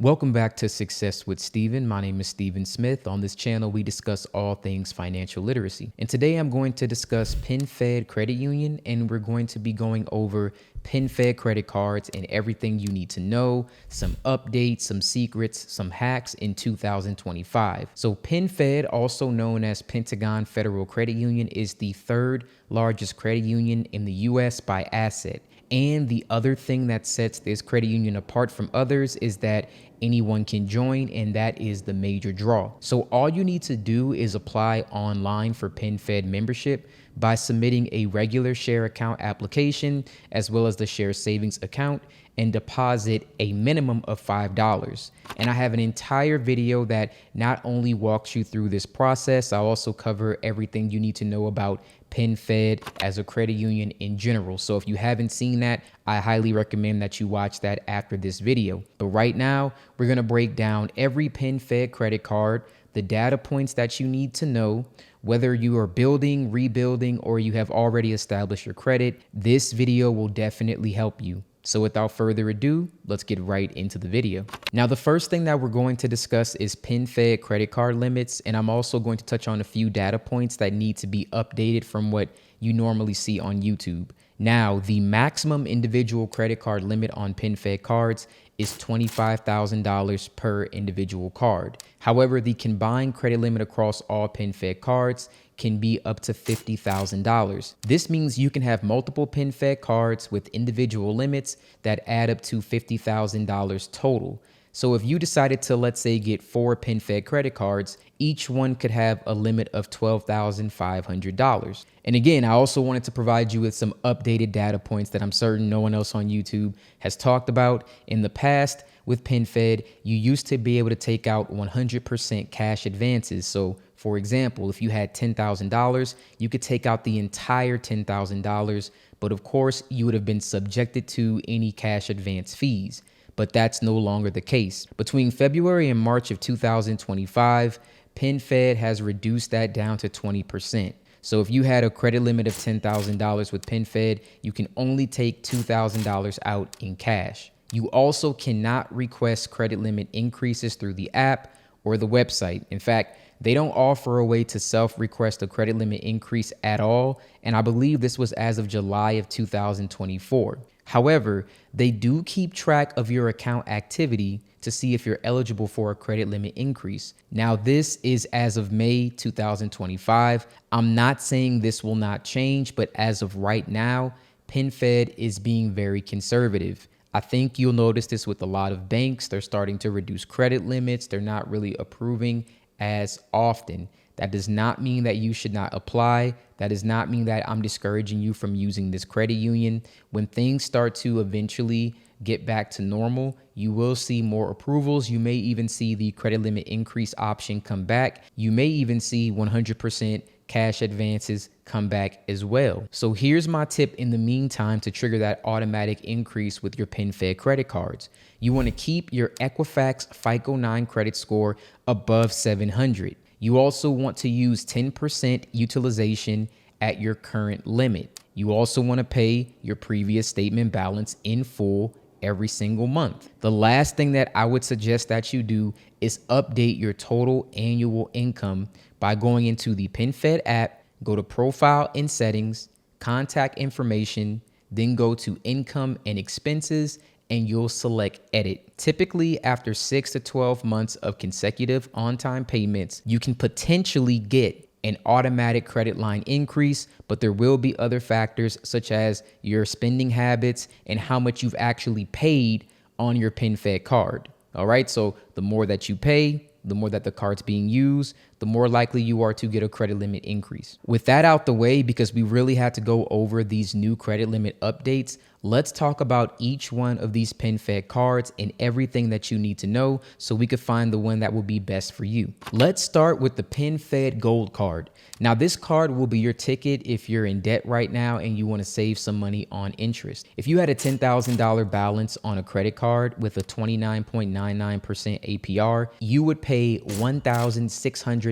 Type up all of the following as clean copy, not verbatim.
Welcome back to Success with Steven. My name is Steven Smith. On this channel, we discuss all things financial literacy. And today I'm going to discuss PenFed Credit Union, and we're going to be going over PenFed credit cards and everything you need to know, some updates, some secrets, some hacks in 2025. So PenFed, also known as Pentagon Federal Credit Union, is the third largest credit union in the US by asset. And the other thing that sets this credit union apart from others is that anyone can join, and that is the major draw. So all you need to do is apply online for PenFed membership by submitting a regular share account application as well as the share savings account, and deposit a minimum of $5. And I have an entire video that not only walks you through this process, I also cover everything you need to know about PenFed as a credit union in general. So if you haven't seen that, I highly recommend that you watch that after this video. But right now, we're going to break down every PenFed credit card, the data points that you need to know, whether you are building, rebuilding, or you have already established your credit. This video will definitely help you. So without further ado, let's get right into the video. Now, the first thing that we're going to discuss is PenFed credit card limits, and I'm also going to touch on a few data points that need to be updated from what you normally see on YouTube. Now, the maximum individual credit card limit on PenFed cards is $25,000 per individual card. However, the combined credit limit across all PenFed cards can be up to $50,000. This means you can have multiple PenFed cards with individual limits that add up to $50,000 total. So if you decided to, let's say, get 4 PenFed credit cards, each one could have a limit of $12,500. And again, I also wanted to provide you with some updated data points that I'm certain no one else on YouTube has talked about. In the past, with PenFed, you used to be able to take out 100% cash advances. So for example, if you had $10,000, you could take out the entire $10,000, but of course you would have been subjected to any cash advance fees. But that's no longer the case. Between February and March of 2025, PenFed has reduced that down to 20%. So if you had a credit limit of $10,000 with PenFed, you can only take $2,000 out in cash. You also cannot request credit limit increases through the app or the website. In fact, they don't offer a way to self-request a credit limit increase at all, and I believe this was as of July of 2024. However, they do keep track of your account activity to see if you're eligible for a credit limit increase. Now, this is as of May 2025. I'm not saying this will not change, but as of right now, PenFed is being very conservative. I think you'll notice this with a lot of banks. They're starting to reduce credit limits. They're not really approving as often. That does not mean that you should not apply. That does not mean that I'm discouraging you from using this credit union. When things start to eventually get back to normal, you will see more approvals. You may even see the credit limit increase option come back. You may even see 100% cash advances come back as well. So here's my tip in the meantime to trigger that automatic increase with your PenFed credit cards. You want to keep your Equifax FICO 9 credit score above 700. You also want to use 10% utilization at your current limit. You also want to pay your previous statement balance in full every single month. The last thing that I would suggest that you do is update your total annual income by going into the PenFed app, go to Profile and Settings, Contact Information, then go to Income and Expenses, and you'll select Edit. Typically, after 6 to 12 months of consecutive on-time payments, you can potentially get an automatic credit line increase, but there will be other factors such as your spending habits and how much you've actually paid on your PenFed card. All right, so the more that you pay, the more that the card's being used, the more likely you are to get a credit limit increase. With that out the way, because we really had to go over these new credit limit updates, let's talk about each one of these PenFed cards and everything that you need to know so we could find the one that will be best for you. Let's start with the PenFed Gold card. Now, this card will be your ticket if you're in debt right now and you want to save some money on interest. If you had a $10,000 balance on a credit card with a 29.99% APR, you would pay $1,652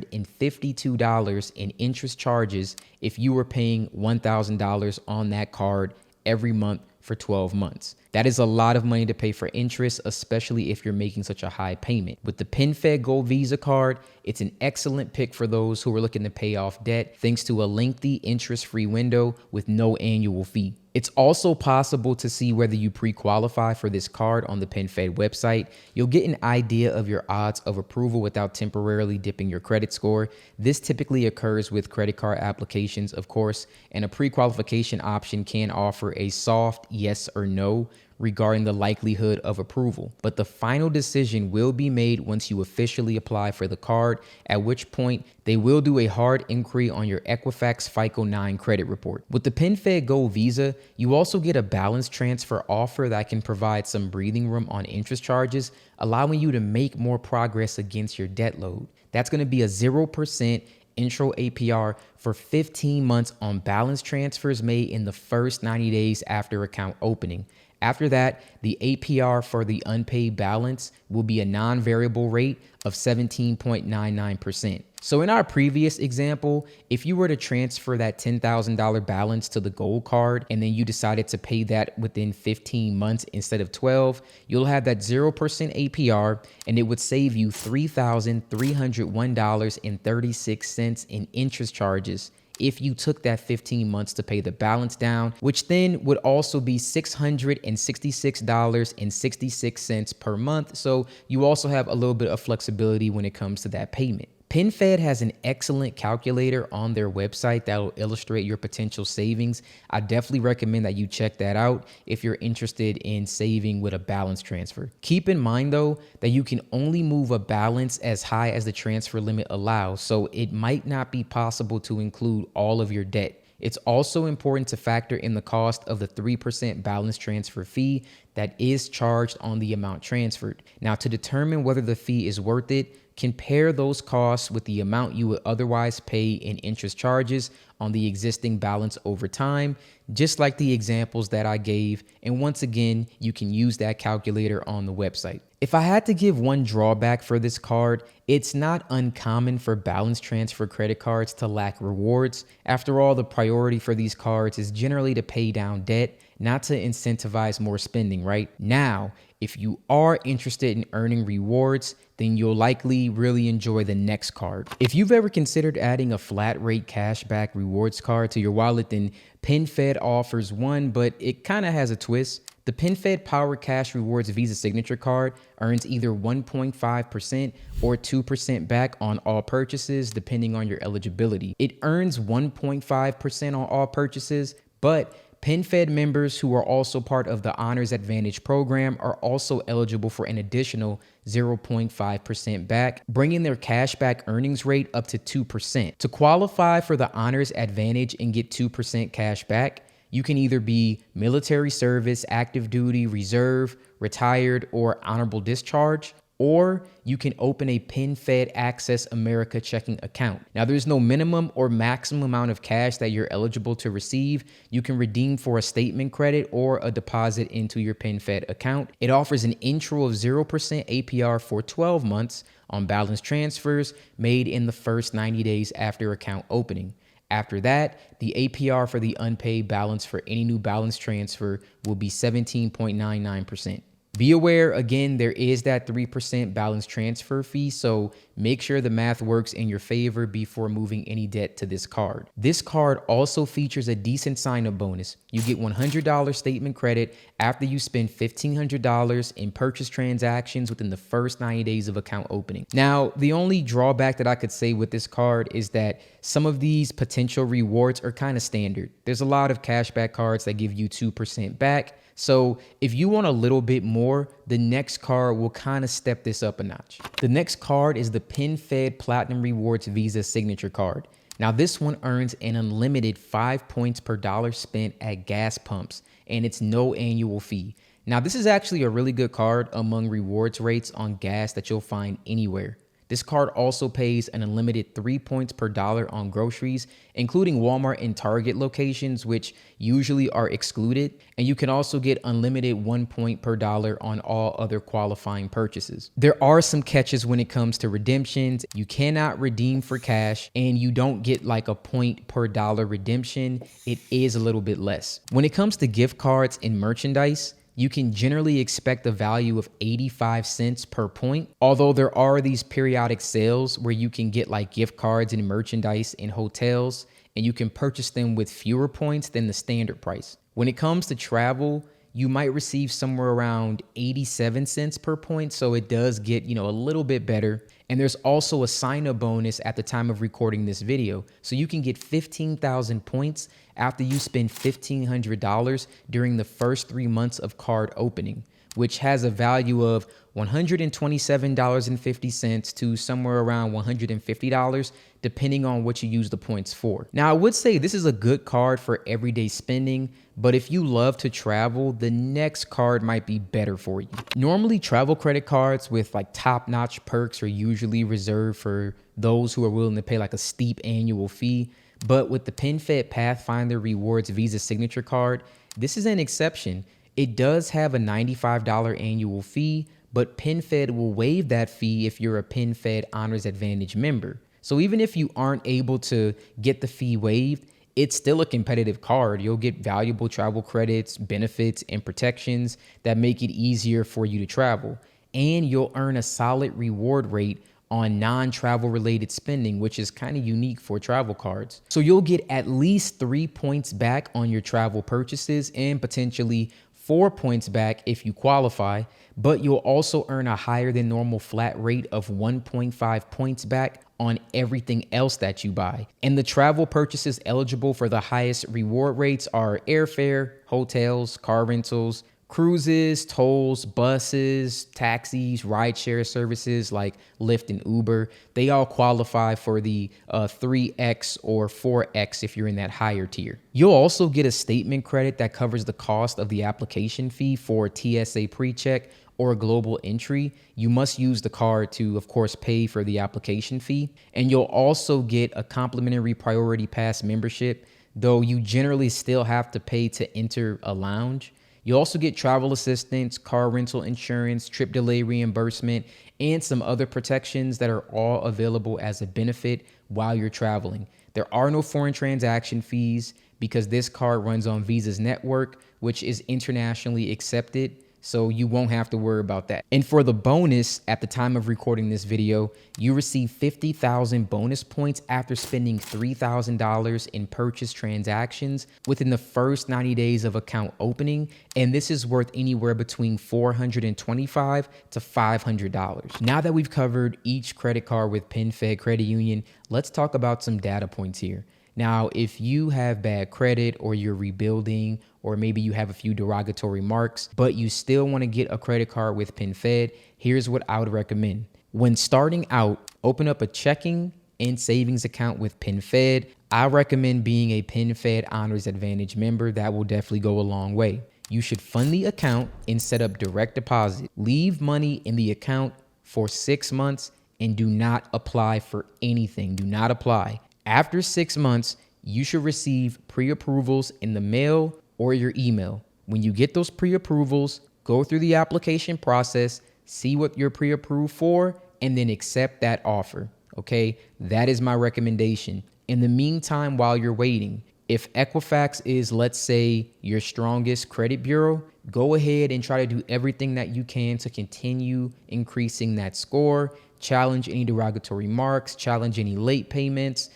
in interest charges if you were paying $1,000 on that card every month for 12 months. That is a lot of money to pay for interest, especially if you're making such a high payment. With the PenFed Gold Visa card, it's an excellent pick for those who are looking to pay off debt thanks to a lengthy interest-free window with no annual fee. It's also possible to see whether you pre-qualify for this card on the PenFed website. You'll get an idea of your odds of approval without temporarily dipping your credit score. This typically occurs with credit card applications, of course, and a pre-qualification option can offer a soft yes or no regarding the likelihood of approval. But the final decision will be made once you officially apply for the card, at which point they will do a hard inquiry on your Equifax FICO 9 credit report. With the PenFed Gold Visa, you also get a balance transfer offer that can provide some breathing room on interest charges, allowing you to make more progress against your debt load. That's going to be a 0% intro APR for 15 months on balance transfers made in the first 90 days after account opening. After that, the APR for the unpaid balance will be a non-variable rate of 17.99%. So in our previous example, if you were to transfer that $10,000 balance to the gold card and then you decided to pay that within 15 months instead of 12, you'll have that 0% APR and it would save you $3,301.36 in interest charges if you took that 15 months to pay the balance down, which then would also be $666.66 per month. So you also have a little bit of flexibility when it comes to that payment. PenFed has an excellent calculator on their website that will illustrate your potential savings. I definitely recommend that you check that out if you're interested in saving with a balance transfer. Keep in mind though, that you can only move a balance as high as the transfer limit allows, so it might not be possible to include all of your debt. It's also important to factor in the cost of the 3% balance transfer fee that is charged on the amount transferred. Now, to determine whether the fee is worth it, compare those costs with the amount you would otherwise pay in interest charges on the existing balance over time, just like the examples that I gave. And once again, you can use that calculator on the website. If I had to give one drawback for this card, it's not uncommon for balance transfer credit cards to lack rewards. After all, the priority for these cards is generally to pay down debt, not to incentivize more spending, right? Now, if you are interested in earning rewards, then you'll likely really enjoy the next card. If you've ever considered adding a flat rate cashback rewards card to your wallet, then PenFed offers one, but it kind of has a twist. The PenFed Power Cash Rewards Visa Signature Card earns either 1.5% or 2% back on all purchases, depending on your eligibility. It earns 1.5% on all purchases, but PenFed members who are also part of the Honors Advantage program are also eligible for an additional 0.5% back, bringing their cashback earnings rate up to 2%. To qualify for the Honors Advantage and get 2% cash back, you can either be military service, active duty, reserve, retired, or honorable discharge, or you can open a PenFed Access America checking account. Now, there's no minimum or maximum amount of cash that you're eligible to receive. You can redeem for a statement credit or a deposit into your PenFed account. It offers an intro of 0% APR for 12 months on balance transfers made in the first 90 days after account opening. After that, the APR for the unpaid balance for any new balance transfer will be 17.99%. Be aware, again, there is that 3% balance transfer fee, so make sure the math works in your favor before moving any debt to this card. This card also features a decent sign-up bonus. You get $100 statement credit after you spend $1,500 in purchase transactions within the first 90 days of account opening. Now, the only drawback that I could say with this card is that some of these potential rewards are kind of standard. There's a lot of cashback cards that give you 2% back. So if you want a little bit more, the next card will kind of step this up a notch. The next card is the PenFed Platinum Rewards Visa Signature Card. Now this one earns an unlimited 5 points per dollar spent at gas pumps, and it's no annual fee. Now this is actually a really good card among rewards rates on gas that you'll find anywhere. This card also pays an unlimited 3 points per dollar on groceries, including Walmart and Target locations, which usually are excluded. And you can also get unlimited 1 point per dollar on all other qualifying purchases. There are some catches when it comes to redemptions. You cannot redeem for cash, and you don't get like a point per dollar redemption. It is a little bit less. When it comes to gift cards and merchandise, you can generally expect a value of 85 cents per point, although there are these periodic sales where you can get like gift cards and merchandise in hotels, and you can purchase them with fewer points than the standard price. When it comes to travel, you might receive somewhere around 87 cents per point, so it does get, a little bit better. And there's also a sign-up bonus at the time of recording this video. So you can get 15,000 points after you spend $1,500 during the first 3 months of card opening, which has a value of $127.50 to somewhere around $150, depending on what you use the points for. Now, I would say this is a good card for everyday spending, but if you love to travel, the next card might be better for you. Normally, travel credit cards with like top-notch perks are usually reserved for those who are willing to pay like a steep annual fee. But with the PenFed Pathfinder Rewards Visa Signature Card, this is an exception. It does have a $95 annual fee, but PenFed will waive that fee if you're a PenFed Honors Advantage member. So even if you aren't able to get the fee waived, it's still a competitive card. You'll get valuable travel credits, benefits, and protections that make it easier for you to travel. And you'll earn a solid reward rate on non-travel related spending, which is kind of unique for travel cards. So you'll get at least 3 points back on your travel purchases and potentially 4 points back if you qualify, but you'll also earn a higher than normal flat rate of 1.5 points back on everything else that you buy. And the travel purchases eligible for the highest reward rates are airfare, hotels, car rentals, cruises, tolls, buses, taxis, rideshare services like Lyft and Uber. They all qualify for the 3X or 4X if you're in that higher tier. You'll also get a statement credit that covers the cost of the application fee for TSA PreCheck or global entry. You must use the card to, of course, pay for the application fee. And you'll also get a complimentary Priority Pass membership, though you generally still have to pay to enter a lounge. You also get travel assistance, car rental insurance, trip delay reimbursement, and some other protections that are all available as a benefit while you're traveling. There are no foreign transaction fees because this card runs on Visa's network, which is internationally accepted. So you won't have to worry about that. And for the bonus, at the time of recording this video, you receive 50,000 bonus points after spending $3,000 in purchase transactions within the first 90 days of account opening. And this is worth anywhere between $425 to $500. Now that we've covered each credit card with PenFed Credit Union, let's talk about some data points here. Now, if you have bad credit or you're rebuilding, or maybe you have a few derogatory marks, but you still want to get a credit card with PenFed, here's what I would recommend. When starting out, open up a checking and savings account with PenFed. I recommend being a PenFed Honors Advantage member. That will definitely go a long way. You should fund the account and set up direct deposit. Leave money in the account for 6 months and do not apply for anything. Do not apply. After 6 months, you should receive pre-approvals in the mail or your email. When you get those pre-approvals, go through the application process, see what you're pre-approved for, and then accept that offer. Okay, that is my recommendation. In the meantime, while you're waiting, if Equifax is, let's say, your strongest credit bureau, go ahead and try to do everything that you can to continue increasing that score. Challenge any derogatory marks, challenge any late payments,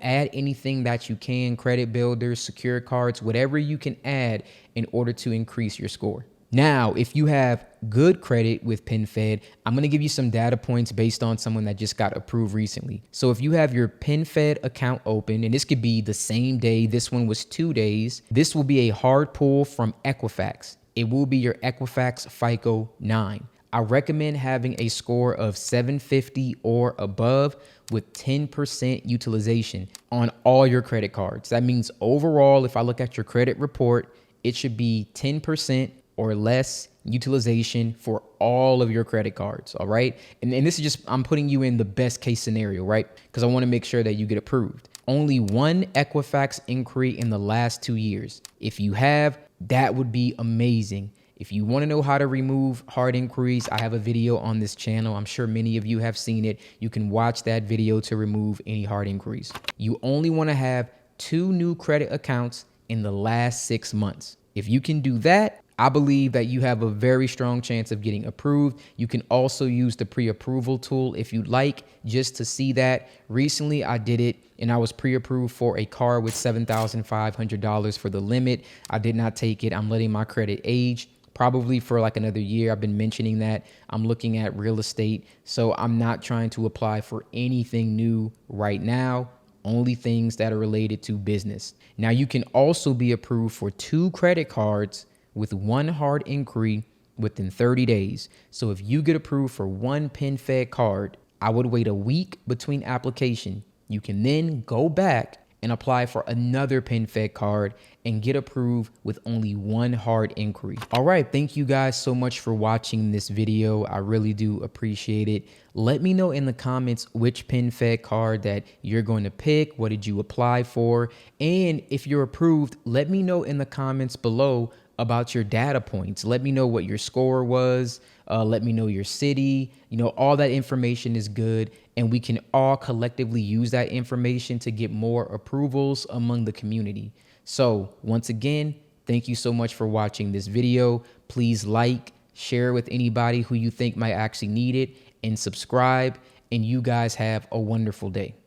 add anything that you can, credit builders, secure cards, whatever you can add in order to increase your score. Now, if you have good credit with PenFed, I'm going to give you some data points based on someone that just got approved recently. So if you have your PenFed account open, and this could be the same day, this one was 2 days, this will be a hard pull from Equifax. It will be your Equifax FICO 9. I recommend having a score of 750 or above with 10% utilization on all your credit cards. That means overall, if I look at your credit report, it should be 10% or less utilization for all of your credit cards. All right. And this is just, I'm putting you in the best case scenario, right? Because I want to make sure that you get approved. Only one Equifax inquiry in the last 2 years. If you have, that would be amazing. If you want to know how to remove hard inquiries, I have a video on this channel. I'm sure many of you have seen it. You can watch that video to remove any hard inquiries. You only want to have 2 new credit accounts in the last 6 months. If you can do that, I believe that you have a very strong chance of getting approved. You can also use the pre-approval tool if you'd like, just to see that. Recently, I did it and I was pre-approved for a car with $7,500 for the limit. I did not take it. I'm letting my credit age probably for like another year. I've been mentioning that I'm looking at real estate. So I'm not trying to apply for anything new right now. Only things that are related to business. Now you can also be approved for 2 credit cards with 1 hard inquiry within 30 days. So if you get approved for 1 PenFed card, I would wait a week between application. You can then go back and apply for another PenFed card and get approved with only 1 hard inquiry. All right, thank you guys so much for watching this video. I really do appreciate it. Let me know in the comments which PenFed card that you're going to pick. What did you apply for? And if you're approved, let me know in the comments below about your data points. Let me know what your score was. Let me know your city. You know, all that information is good, and we can all collectively use that information to get more approvals among the community. So once again, thank you so much for watching this video. Please like, share with anybody who you think might actually need it, and subscribe. And you guys have a wonderful day.